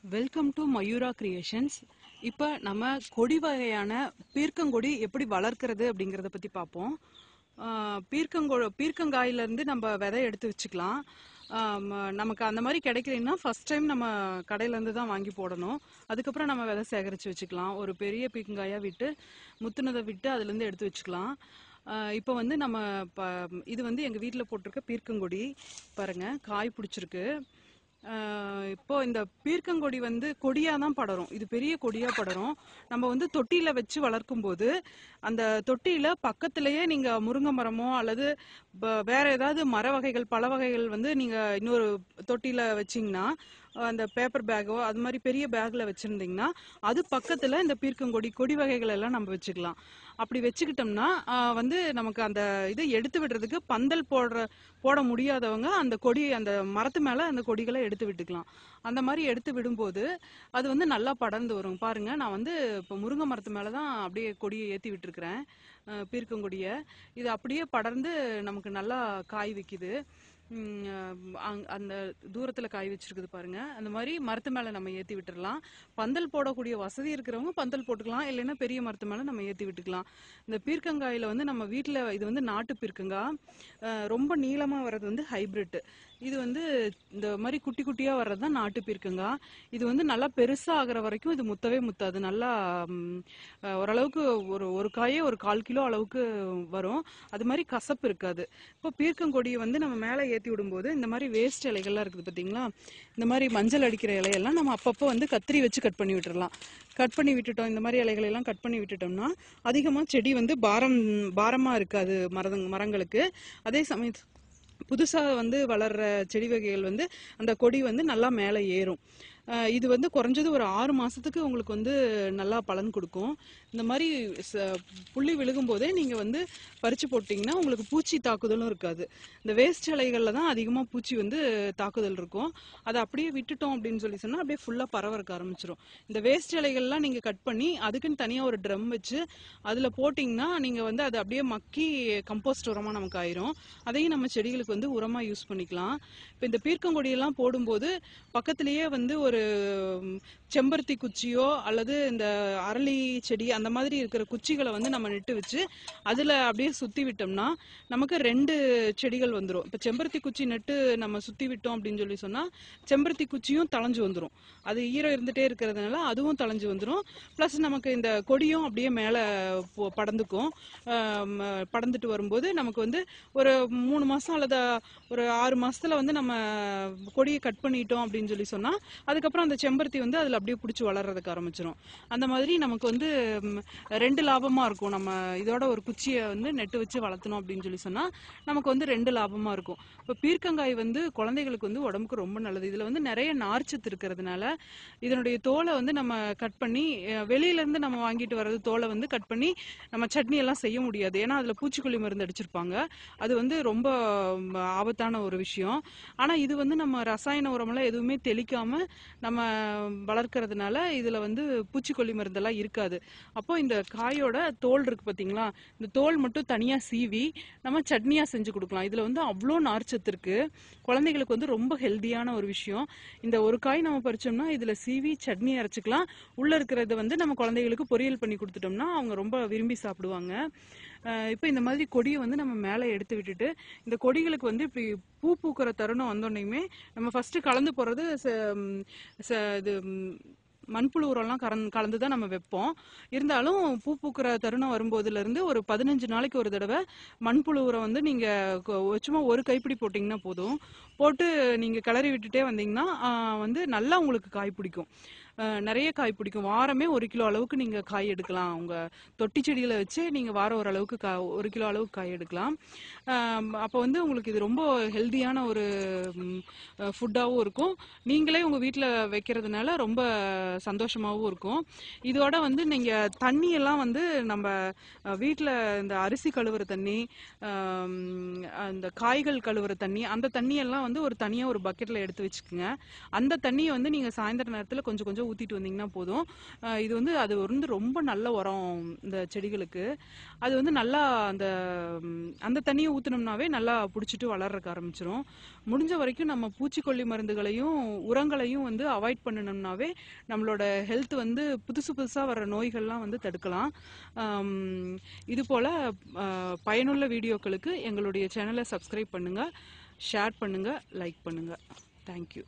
Welcome to Mayura creations. இப்போ நம்ம கொடி வகையான பீர்க்கங்கொடி எப்படி வளர்க்கறது அப்படிங்கிறத பற்றி பார்ப்போம். பீர்க்கங்காயிலேருந்து நம்ம விதை எடுத்து வச்சுக்கலாம். நமக்கு அந்த மாதிரி கிடைக்கலன்னா ஃபர்ஸ்ட் டைம் நம்ம கடையிலேருந்து தான் வாங்கி போடணும். அதுக்கப்புறம் நம்ம விதை சேகரித்து வச்சுக்கலாம். ஒரு பெரிய பீர்க்கங்காயாக விட்டு முத்துனதை விட்டு அதுலேருந்து எடுத்து வச்சுக்கலாம். இப்போ வந்து நம்ம இது வந்து எங்கள் வீட்டில் போட்டிருக்க பீர்க்கங்கொடி பாருங்கள், காய் பிடிச்சிருக்கு. இப்போ இந்த பீர்க்கங்கொடி வந்து கொடியா தான் படரும். இது பெரிய கொடியா படரும். நம்ம வந்து தொட்டியில வச்சு வளர்க்கும் போது அந்த தொட்டியில பக்கத்திலேயே நீங்க முருங்கை மரமோ அல்லது வேற ஏதாவது மர வகைகள் பல வகைகள் வந்து நீங்க இன்னொரு தொட்டியில வச்சீங்கன்னா, அந்த பேப்பர் பேக்கோ அது மாதிரி பெரிய பேக்ல வச்சிருந்தீங்கன்னா அது பக்கத்துல இந்த கொடி வகைகள் எல்லாம் நம்ம வச்சுக்கலாம். அப்படி வச்சுக்கிட்டோம்னா வந்து நமக்கு அந்த இதை எடுத்து விடுறதுக்கு பந்தல் போட முடியாதவங்க அந்த மரத்து மேல அந்த கொடிகளை எடுத்து விட்டுக்கலாம். அந்த மாதிரி எடுத்து விடும்போது அது வந்து நல்லா படர்ந்து வரும். பாருங்க, நான் வந்து இப்போ முருங்கை மரத்து மேலதான் அப்படியே கொடியை ஏத்தி விட்டுருக்கிறேன். பீர்க்கங்கொடியை இது அப்படியே படர்ந்து நமக்கு நல்லா காய் வைக்குது. அந்த தூரத்துல காய் வச்சிருக்குது பாருங்க. அந்த மாதிரி மரத்து மேல நம்ம ஏத்தி விட்டுறலாம். பந்தல் போடக்கூடிய வசதி இருக்கிறவங்க பந்தல் போட்டுக்கலாம், இல்லைன்னா பெரிய மரத்து மேல நம்ம ஏத்தி விட்டுக்கலாம். இந்த பீர்க்கங்காயில வந்து நம்ம வீட்டுல இது வந்து நாட்டு பீர்க்கங்காய். ரொம்ப நீளமா வர்றது வந்து ஹைபிரிட். இது வந்து இந்த மாதிரி குட்டி குட்டியா வர்றது தான் நாட்டு பீர்க்கங்காய். இது வந்து நல்லா பெருசா ஆகிற வரைக்கும் இது முத்தவே முத்தாது. நல்லா ஓரளவுக்கு ஒரு காயே ஒரு 1/4 கிலோ அளவுக்கு வரும். அது மாதிரி கசப்பு இருக்காது. இப்போ பீர்க்கங்கொடியை வந்து நம்ம மேலே ஏற்றி விடும்போது இந்த மாதிரி வேஸ்ட் இலைகள்லாம் இருக்குது பார்த்தீங்களா, இந்த மாதிரி மஞ்சள் அடிக்கிற இலையெல்லாம் நம்ம அப்பப்போ வந்து கத்திரி வச்சு கட் பண்ணி விட்டுறலாம். கட் பண்ணி விட்டுட்டோம், இந்த மாதிரி இலைகளெல்லாம் கட் பண்ணி விட்டுட்டோம்னா அதிகமாக செடி வந்து பாரமாக இருக்காது மரங்களுக்கு. அதே சமயத்து புதுசாக வந்து வளர்ற செடி வகைகள் வந்து அந்த கொடி வந்து நல்லா மேலே ஏறும். இது வந்து குறைஞ்சது ஒரு 6 மாதத்துக்கு உங்களுக்கு வந்து நல்லா பலன் கொடுக்கும். இந்த மாதிரி புள்ளி விழுகும் போதே நீங்கள் வந்து பறித்து போட்டிங்கன்னா உங்களுக்கு பூச்சி தாக்குதலும் இருக்காது. இந்த வேஸ்ட் இலைகளில் தான் அதிகமாக பூச்சி வந்து தாக்குதல் இருக்கும். அதை அப்படியே விட்டுட்டோம் அப்படின்னு சொன்னால் அப்படியே ஃபுல்லாக பரவறக்க ஆரம்பிச்சிடும். இந்த வேஸ்ட் இலைகள்லாம் நீங்கள் கட் பண்ணி அதுக்குன்னு தனியாக ஒரு ட்ரம் வச்சு அதில் போட்டிங்கன்னா நீங்கள் வந்து அதை அப்படியே மக்கி கம்போஸ்ட் உரமாக நமக்கு ஆயிரும். அதையும் நம்ம செடிகளுக்கு வந்து உரமாக யூஸ் பண்ணிக்கலாம். இப்போ இந்த பீர்க்கங்கொடியெல்லாம் போடும்போது பக்கத்திலேயே வந்து ஒரு செம்பருத்தி குச்சியோ அல்லது இந்த அரளி செடி அந்த மாதிரி இருக்கிற குச்சிகளை வந்து நம்ம நட்டு வச்சு அதுல அப்படியே சுத்தி விட்டோம்னா நமக்கு 2 செடிகள் வந்துடும். இப்ப செம்பருத்தி குச்சி நட்டு நம்ம சுத்தி விட்டோம் அப்படின்னு சொன்னா செம்பருத்தி குச்சியும் தளைஞ்சு வந்துடும். அது ஈரம் இருந்துட்டே இருக்கிறதுனால அதுவும் தளைஞ்சு வந்துடும். பிளஸ் நமக்கு இந்த கொடியும் அப்படியே மேல படர்ந்துக்கும். படர்ந்துட்டு வரும்போது நமக்கு வந்து ஒரு 3 மாசம் அல்லது ஒரு 6 மாசத்துல வந்து நம்ம கொடியை கட் பண்ணிட்டோம் அப்படின்னு சொன்னா அதுக்கப்புறம் அந்த செம்பருத்தி வந்து அதுல அப்படியே பிடிச்சி வளர்றதுக்கு ஆரம்பிச்சிடும். அந்த மாதிரி நமக்கு வந்து 2 லாபமா இருக்கும். நம்ம இதோட ஒரு குச்சியை வந்து நெட்டு வச்சு வளர்த்தணும் அப்படின்னு சொன்னா நமக்கு வந்து 2 லாபமா இருக்கும். இப்போ பீர்க்கங்காய் வந்து குழந்தைகளுக்கு வந்து உடம்புக்கு ரொம்ப நல்லது. இதுல வந்து நிறைய நார்ச்சத்து இருக்கிறதுனால இதனுடைய தோலை வந்து நம்ம கட் பண்ணி வெளியில இருந்து நம்ம வாங்கிட்டு வர்றது தோலை வந்து கட் பண்ணி நம்ம சட்னி எல்லாம் செய்ய முடியாது. ஏன்னா அதுல பூச்சிக்கொல்லி மருந்து அடிச்சிருப்பாங்க. அது வந்து ரொம்ப ஆபத்தான ஒரு விஷயம். ஆனா இது வந்து நம்ம ரசாயன உரமெல்லாம் எதுவுமே தெளிக்காம நம்ம வளர்க்கறதுனால இதுல வந்து பூச்சிக்கொல்லி மருந்தெல்லாம் இருக்காது. அப்போ இந்த காயோட தோல் இருக்கு பாத்தீங்களா, இந்த தோல் மட்டும் தனியா சீவி நம்ம சட்னியா செஞ்சு கொடுக்கலாம். இதுல வந்து அவ்வளோ நார்ச்சத்து இருக்கு. குழந்தைகளுக்கு வந்து ரொம்ப ஹெல்தியான ஒரு விஷயம். இந்த ஒரு காய் நம்ம பறிச்சோம்னா இதுல சீவி சட்னி அரைச்சிக்கலாம். உள்ள இருக்கிறத வந்து நம்ம குழந்தைகளுக்கு பொரியல் பண்ணி கொடுத்துட்டோம்னா அவங்க ரொம்ப விரும்பி சாப்பிடுவாங்க. இப்போ இந்த மாதிரி கொடியை வந்து நம்ம மேலே எடுத்து விட்டுட்டு இந்த கொடிகளுக்கு வந்து இப்படி பூ பூக்கிற தருணம் வந்தோடனேயுமே நம்ம ஃபர்ஸ்ட் கலந்து போடுறது இது மண்புழு உரம்லாம் கலந்து தான் நம்ம வைப்போம். இருந்தாலும் பூ பூக்கிற தருணம் வரும்போதுல இருந்து ஒரு 15 நாளைக்கு ஒரு தடவை மண்புழு உரம் வந்து நீங்க சும்மா ஒரு கைப்பிடி போட்டிங்கன்னா போதும். போட்டு நீங்க கிளறி விட்டுட்டே வந்தீங்கன்னா வந்து நல்லா உங்களுக்கு காய் பிடிக்கும். நிறைய காய் பிடிக்கும். வாரமே 1 கிலோ அளவுக்கு நீங்க காய் எடுக்கலாம். உங்க தொட்டி செடியில வச்சு நீங்க வாரம் ஓரளவுக்கு 1 கிலோ அளவுக்கு காய் எடுக்கலாம். அப்போ வந்து உங்களுக்கு இது ரொம்ப ஹெல்தியான ஒரு ஃபுட்டாகவும் இருக்கும். நீங்களே உங்க வீட்டில் வைக்கிறதுனால ரொம்ப சந்தோஷமாகவும் இருக்கும். இதோட வந்து நீங்க தண்ணி எல்லாம் வந்து நம்ம வீட்டில் இந்த அரிசி கழுவுற தண்ணி, அந்த காய்கள் கழுவுற தண்ணி, அந்த தண்ணியெல்லாம் வந்து தனியாக ஒரு பக்கெட்ல எடுத்து வச்சுக்கோங்க. அந்த தண்ணியை வந்து நீங்க சாயந்தர நேரத்தில் கொஞ்சம் கொஞ்சம் ஊத்திட்டு வந்தீங்கன்னா போதும். இது வந்து அது வந்து ரொம்ப நல்ல உரம் இந்த செடிகளுக்கு. அது வந்து நல்லா அந்த அந்த தண்ணியை ஊத்துனோம்னாவே நல்லா புடிச்சிட்டு வளர்றதுக்கு ஆரம்பிச்சிரும். முடிஞ்ச வரைக்கும் நம்ம பூச்சிக்கொல்லி மருந்துகளையும் உரங்களையும் வந்து அவாய்ட் பண்ணணும்னாவே நம்மளோட ஹெல்த் வந்து புதுசா வர்ற நோய்கள்லாம் வந்து தடுக்கலாம். ஆம், இது போல பயனுள்ள வீடியோக்களுக்கு எங்களுடைய சேனலை சப்ஸ்கிரைப் பண்ணுங்க, ஷேர் பண்ணுங்க, லைக் பண்ணுங்க. தேங்க்யூ.